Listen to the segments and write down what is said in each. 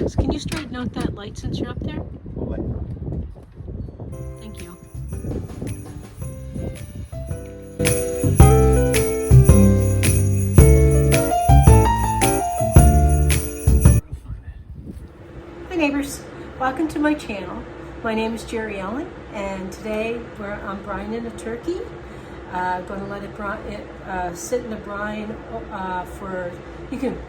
So can you straighten out that light since you're up there? Thank you. Hi neighbors, welcome to my channel. My name is Jerri and today I'm brining a turkey. Going to let it sit in the brine for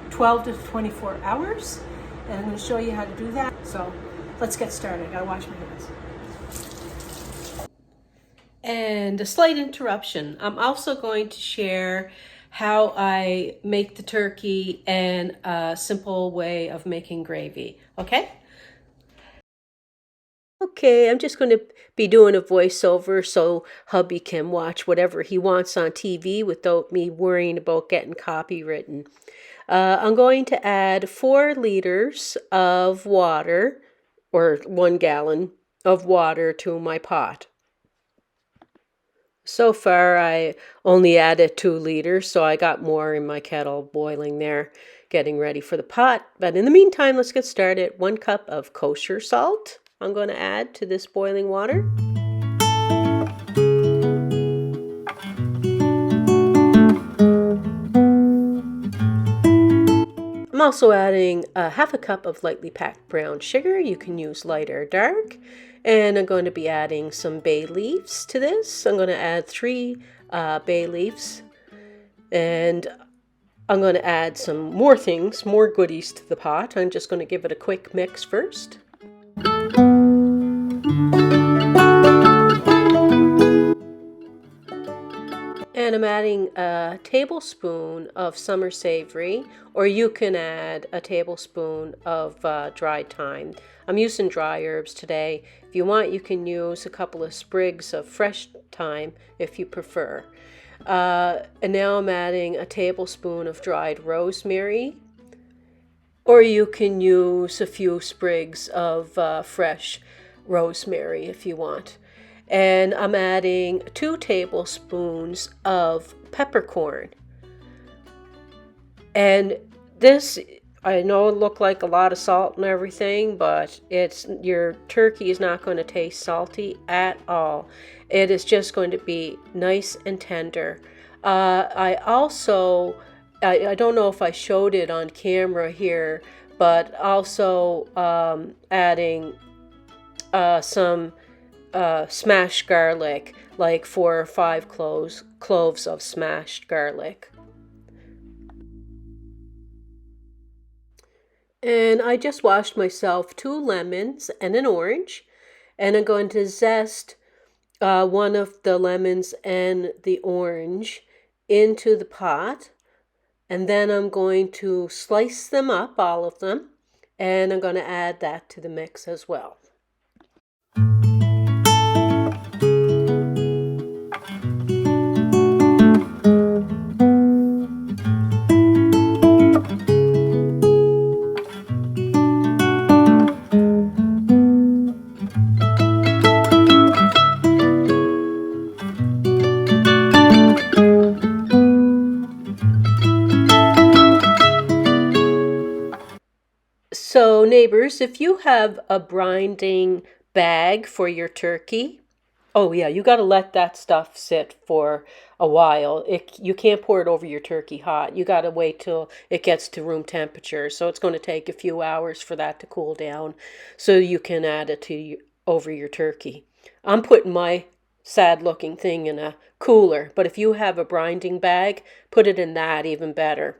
12 to 24 hours, and I'm going to show you how to do that. So let's get started. I gotta wash my hands. And a slight interruption. I'm also going to share how I make the turkey and a simple way of making gravy. Okay? Okay, I'm just going to be doing a voiceover so hubby can watch whatever he wants on TV without me worrying about getting copywritten. I'm going to add 4 liters of water, or 1 gallon of water to my pot. So far, I only added 2 liters, so I got more in my kettle boiling there, getting ready for the pot. But in the meantime, let's get started. 1 cup of kosher salt I'm going to add to this boiling water. I'm also adding half a cup of lightly packed brown sugar. You can use light or dark. And I'm going to be adding some bay leaves to this. I'm going to add 3 bay leaves. And I'm going to add some more things, more goodies to the pot. I'm just going to give it a quick mix first. And I'm adding a tablespoon of summer savoury, or you can add a tablespoon of dried thyme. I'm using dry herbs today. If you want, you can use a couple of sprigs of fresh thyme if you prefer. And now I'm adding a tablespoon of dried rosemary, or you can use a few sprigs of fresh rosemary if you want. And I'm adding 2 tablespoons of peppercorn. And this, I know it looked like a lot of salt and everything, but your turkey is not going to taste salty at all. It is just going to be nice and tender. I don't know if I showed it on camera here, but also adding some smashed garlic, like 4 or 5 cloves of smashed garlic. And I just washed myself 2 lemons and an orange, and I'm going to zest one of the lemons and the orange into the pot, and then I'm going to slice them up, all of them, and I'm going to add that to the mix as well. So neighbors, if you have a brining bag for your turkey, oh yeah, you got to let that stuff sit for a while. You can't pour it over your turkey hot. You got to wait till it gets to room temperature. So it's going to take a few hours for that to cool down so you can add it over your turkey. I'm putting my sad looking thing in a cooler, but if you have a brining bag, put it in that, even better.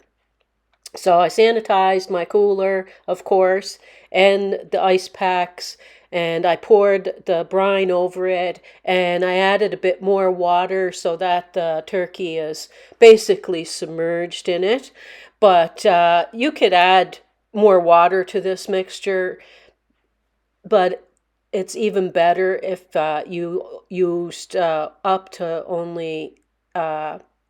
So I sanitized my cooler, of course, and the ice packs, and I poured the brine over it, and I added a bit more water so that the turkey is basically submerged in it. But you could add more water to this mixture, but it's even better if you used up to only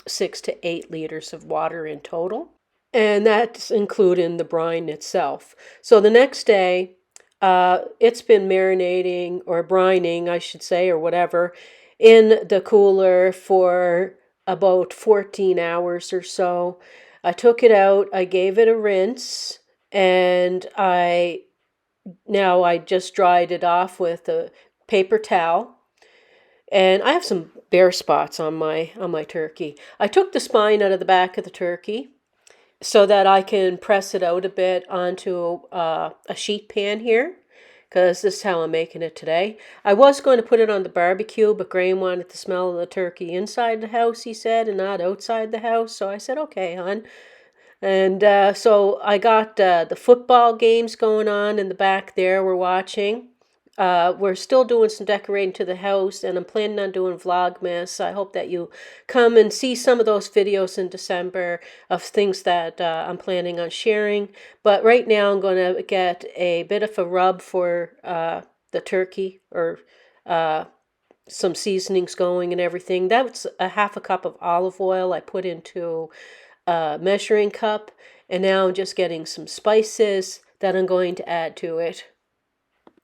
6 to 8 liters of water in total. And that's including the brine itself. So the next day, it's been marinating, or brining, I should say, or whatever, in the cooler for about 14 hours or so. I took it out, I gave it a rinse, and I now I just dried it off with a paper towel. And I have some bare spots on my turkey. I took the spine out of the back of the turkey so that I can press it out a bit onto a sheet pan here, because this is how I'm making it today. I was going to put it on the barbecue, but Graham wanted to smell the turkey inside the house, he said, and not outside the house. So I said, okay, hon. And so I got the football games going on in the back there. We're watching. We're still doing some decorating to the house, and I'm planning on doing Vlogmas. I hope that you come and see some of those videos in December of things that I'm planning on sharing. But right now, I'm going to get a bit of a rub for the turkey, or uh, some seasonings going and everything. That's a half a cup of olive oil I put into a measuring cup, and now I'm just getting some spices that I'm going to add to it.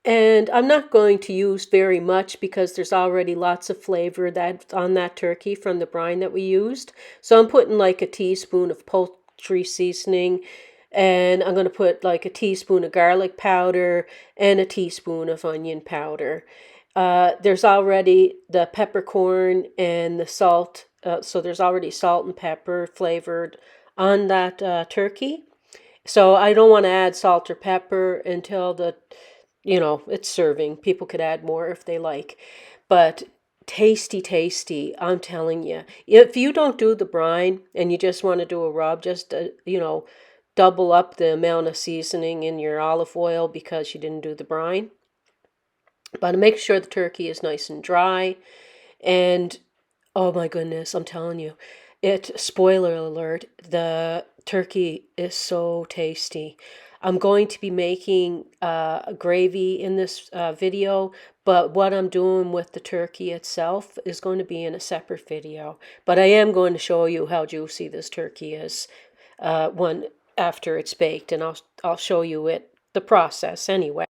And I'm not going to use very much because there's already lots of flavor that's on that turkey from the brine that we used. So I'm putting like a teaspoon of poultry seasoning, and I'm going to put like a teaspoon of garlic powder and a teaspoon of onion powder. There's already the peppercorn and the salt. So there's already salt and pepper flavored on that turkey. So I don't want to add salt or pepper until it's serving. People could add more if they like. But tasty, tasty, I'm telling you. If you don't do the brine and you just want to do a rub, just, double up the amount of seasoning in your olive oil because you didn't do the brine. But make sure the turkey is nice and dry. And oh my goodness, I'm telling you, spoiler alert, the turkey is so tasty. I'm going to be making a gravy in this video, but what I'm doing with the turkey itself is going to be in a separate video. But I am going to show you how juicy this turkey is one after it's baked, and I'll show you the process anyway.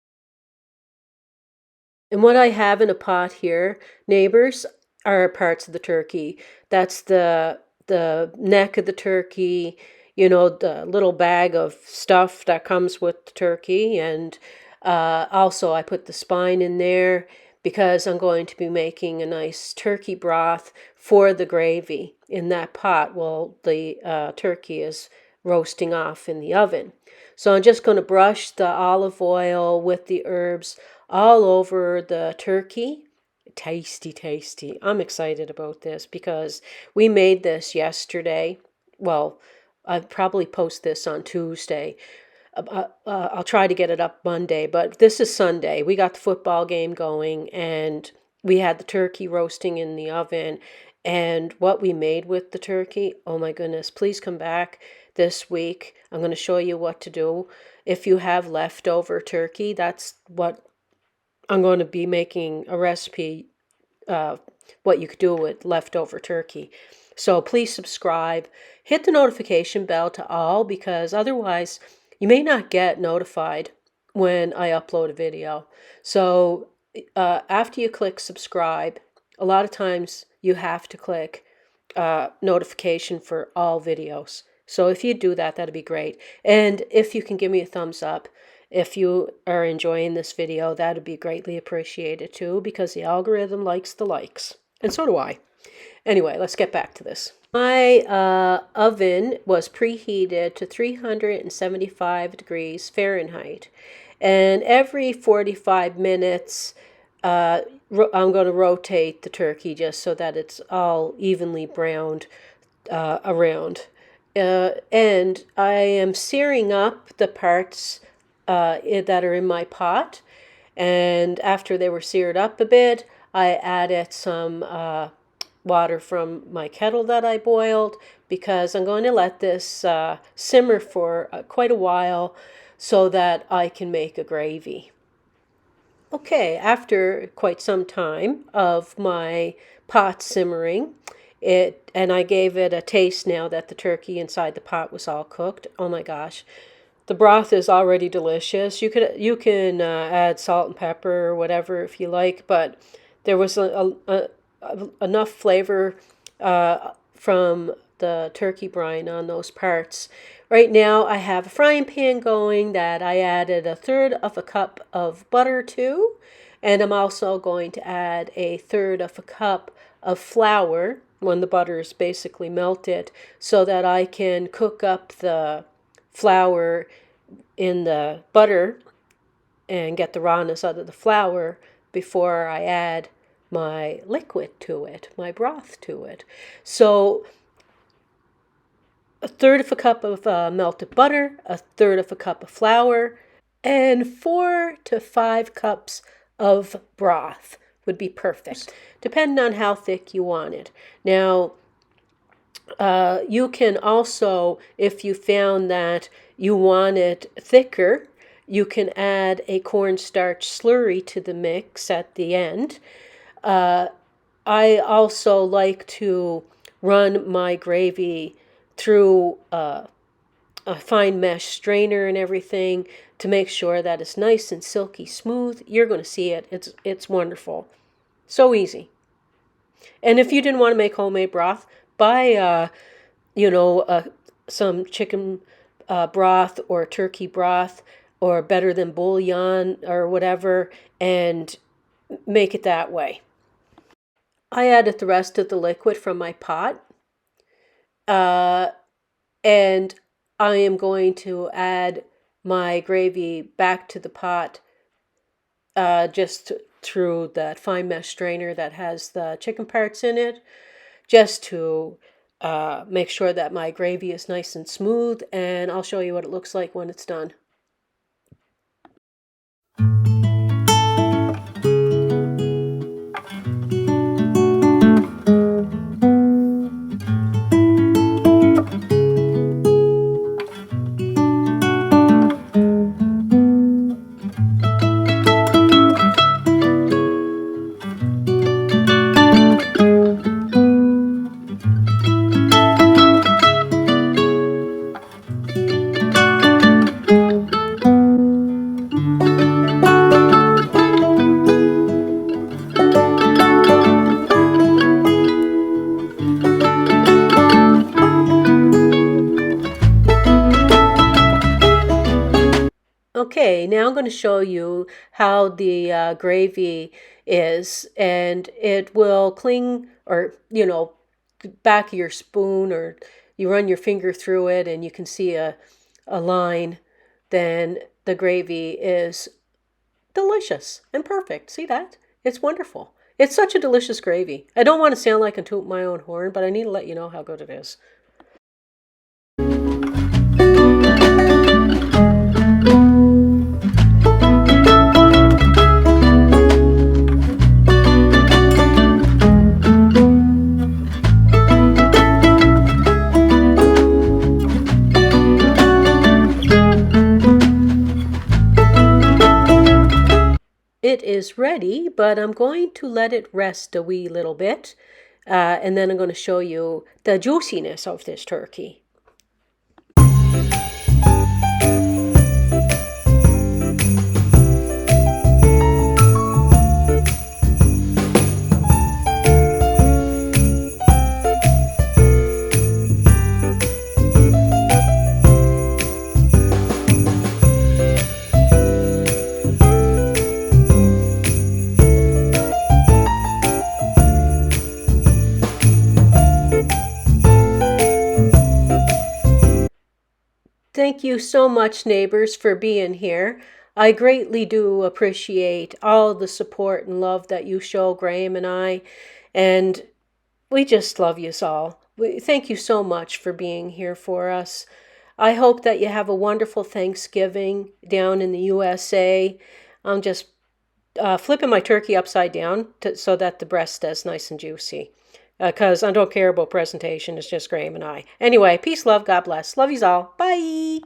And what I have in a pot here, neighbors, are parts of the turkey. That's the neck of the turkey, the little bag of stuff that comes with the turkey. And also I put the spine in there because I'm going to be making a nice turkey broth for the gravy in that pot while the turkey is roasting off in the oven. So I'm just going to brush the olive oil with the herbs all over the turkey. Tasty, tasty. I'm excited about this because we made this yesterday. Well, I'll probably post this on Tuesday. I'll try to get it up Monday, but this is Sunday. We got the football game going, and we had the turkey roasting in the oven. And what we made with the turkey, oh my goodness, please come back this week. I'm going to show you what to do. If you have leftover turkey, that's what I'm going to be making a recipe, what you could do with leftover turkey. So please subscribe, hit the notification bell to all, because otherwise you may not get notified when I upload a video. So after you click subscribe, a lot of times you have to click notification for all videos. So if you do that, that'd be great. And if you can give me a thumbs up, if you are enjoying this video, that'd be greatly appreciated too, because the algorithm likes the likes. And so do I. Anyway, let's get back to this. My oven was preheated to 375 degrees Fahrenheit. And every 45 minutes, I'm going to rotate the turkey just so that it's all evenly browned around. And I am searing up the parts that are in my pot. And after they were seared up a bit, I added some water from my kettle that I boiled, because I'm going to let this simmer for quite a while so that I can make a gravy. Okay, after quite some time of my pot simmering, and I gave it a taste now that the turkey inside the pot was all cooked. Oh my gosh. The broth is already delicious. You can add salt and pepper or whatever if you like, but there was enough flavor from the turkey brine on those parts Right now I have a frying pan going that I added 1/3 of a cup of butter to, and I'm also going to add 1/3 of a cup of flour when the butter is basically melted, so that I can cook up the flour in the butter and get the rawness out of the flour before I add my liquid to it, my broth to it. So 1/3 of a cup of melted butter, 1/3 of a cup of flour, and 4 to 5 cups of broth would be perfect, depending on how thick you want it. Now, you can also, if you found that you want it thicker, you can add a cornstarch slurry to the mix at the end. I also like to run my gravy through a fine mesh strainer and everything to make sure that it's nice and silky smooth. You're going to see it. It's wonderful. So easy. And if you didn't want to make homemade broth, buy some chicken broth or turkey broth, or better than bouillon or whatever, and make it that way. I added the rest of the liquid from my pot, and I am going to add my gravy back to the pot just through that fine mesh strainer that has the chicken parts in it, just to make sure that my gravy is nice and smooth, and I'll show you what it looks like when it's done. Okay, now I'm going to show you how the gravy is, and it will cling, or back of your spoon, or you run your finger through it and you can see a line. Then the gravy is delicious and perfect. See that? It's wonderful. It's such a delicious gravy. I don't want to sound like I toot my own horn, but I need to let you know how good it is. It is ready, but I'm going to let it rest a wee little bit, and then I'm going to show you the juiciness of this turkey. Thank you so much, neighbors, for being here. I greatly do appreciate all the support and love that you show Graham and I, and we just love you all. Thank you so much for being here for us. I hope that you have a wonderful Thanksgiving down in the USA. I'm just flipping my turkey upside down so that the breast stays nice and juicy. Because I don't care about presentation. It's just Graham and I. Anyway, peace, love, God bless. Love yous all. Bye.